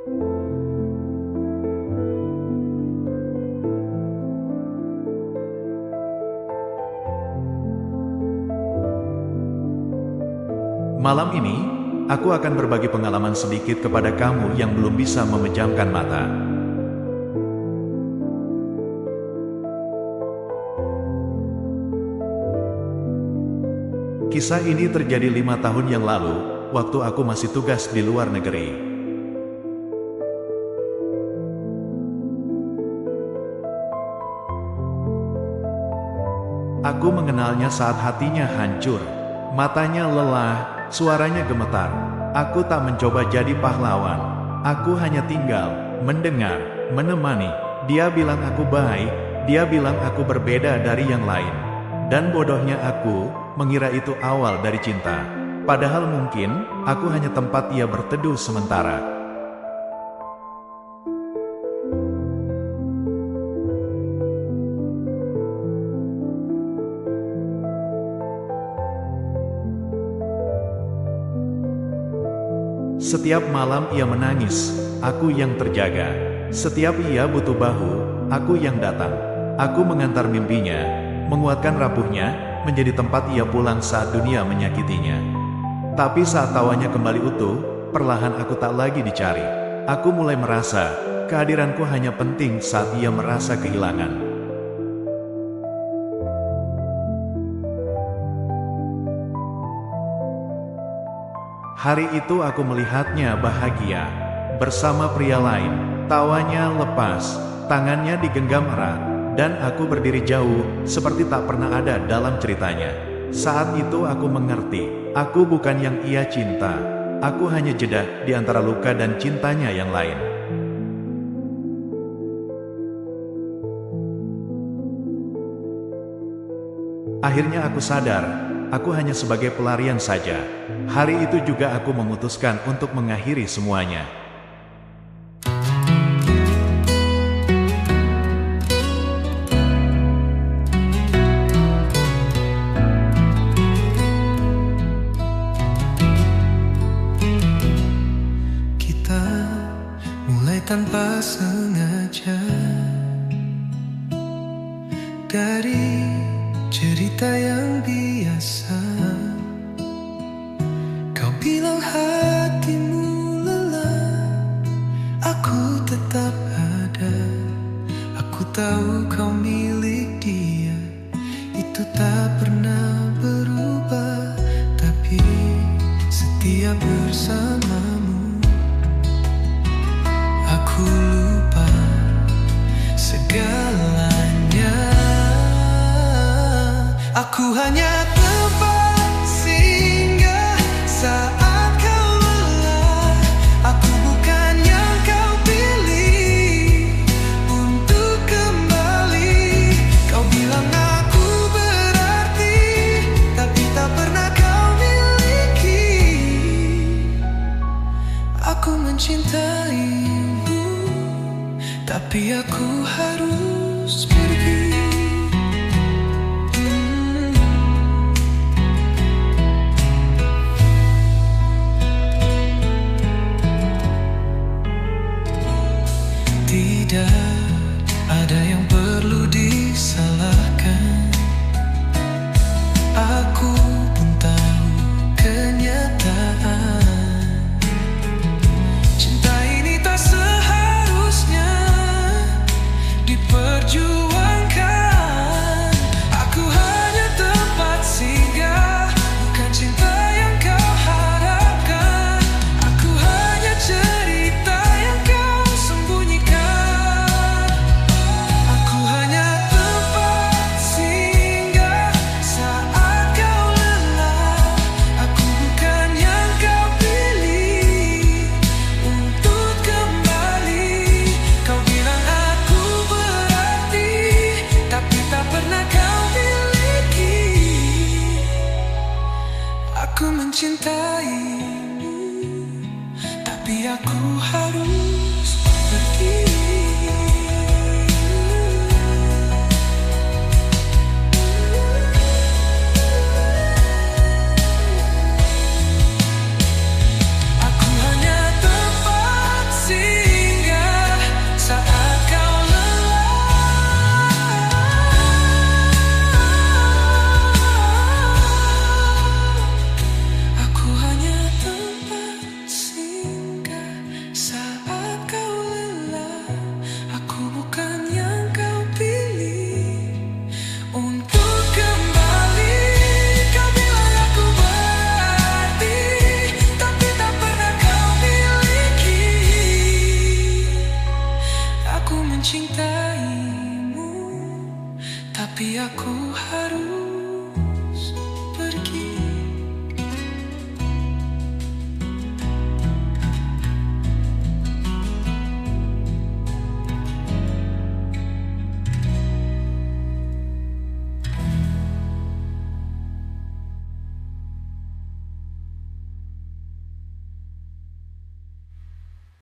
Malam ini, aku akan berbagi pengalaman sedikit kepada kamu yang belum bisa memejamkan mata. Kisah ini terjadi 5 tahun yang lalu, waktu aku masih tugas di luar negeri. Aku mengenalnya saat hatinya hancur, matanya lelah, suaranya gemetar. Aku tak mencoba jadi pahlawan. Aku hanya tinggal, mendengar, menemani. Dia bilang aku baik, dia bilang aku berbeda dari yang lain. Dan bodohnya aku, mengira itu awal dari cinta. Padahal mungkin, aku hanya tempat ia berteduh sementara. Setiap malam ia menangis, aku yang terjaga. Setiap ia butuh bahu, aku yang datang. Aku mengantar mimpinya, menguatkan rapuhnya, menjadi tempat ia pulang saat dunia menyakitinya. Tapi saat tawanya kembali utuh, perlahan aku tak lagi dicari. Aku mulai merasa, kehadiranku hanya penting saat ia merasa kehilangan. Hari itu aku melihatnya bahagia, bersama pria lain. Tawanya lepas, tangannya digenggam erat, dan aku berdiri jauh, seperti tak pernah ada dalam ceritanya. Saat itu aku mengerti, aku bukan yang ia cinta. Aku hanya jeda di antara luka dan cintanya yang lain. Akhirnya aku sadar, aku hanya sebagai pelarian saja. Hari itu juga aku memutuskan untuk mengakhiri semuanya. Kita mulai tanpa sengaja dari cerita yang biasa. Kau bilang hatimu lelah, aku tetap ada. Aku tahu kau milik dia, itu tak pernah berubah. Tapi setiap bersamamu, aku lupa segalanya. Aku hanya tempat singgah saat kau lelah. Aku bukan yang kau pilih untuk kembali. Kau bilang aku berarti, tapi tak pernah kau miliki. Aku mencintaimu, tapi aku harus pergi. Tidak ada yang perlu disalahkan. Aku pun tahu kenyataan. Cinta ini tak seharusnya diperjuangkan. Aku hanya tempat singgah, bukan cinta yang kau harapkan. Aku hanya cerita yang kau sembunyikan. Aku hanya tempat singgah saat kau lelah. Aku bukan yang kau pilih untuk kembali. Kau bilang aku berarti, tapi tak pernah kau miliki. Aku mencintaimu, tapi aku harus pergi. Aku hanya tempat singgah Tapi aku harus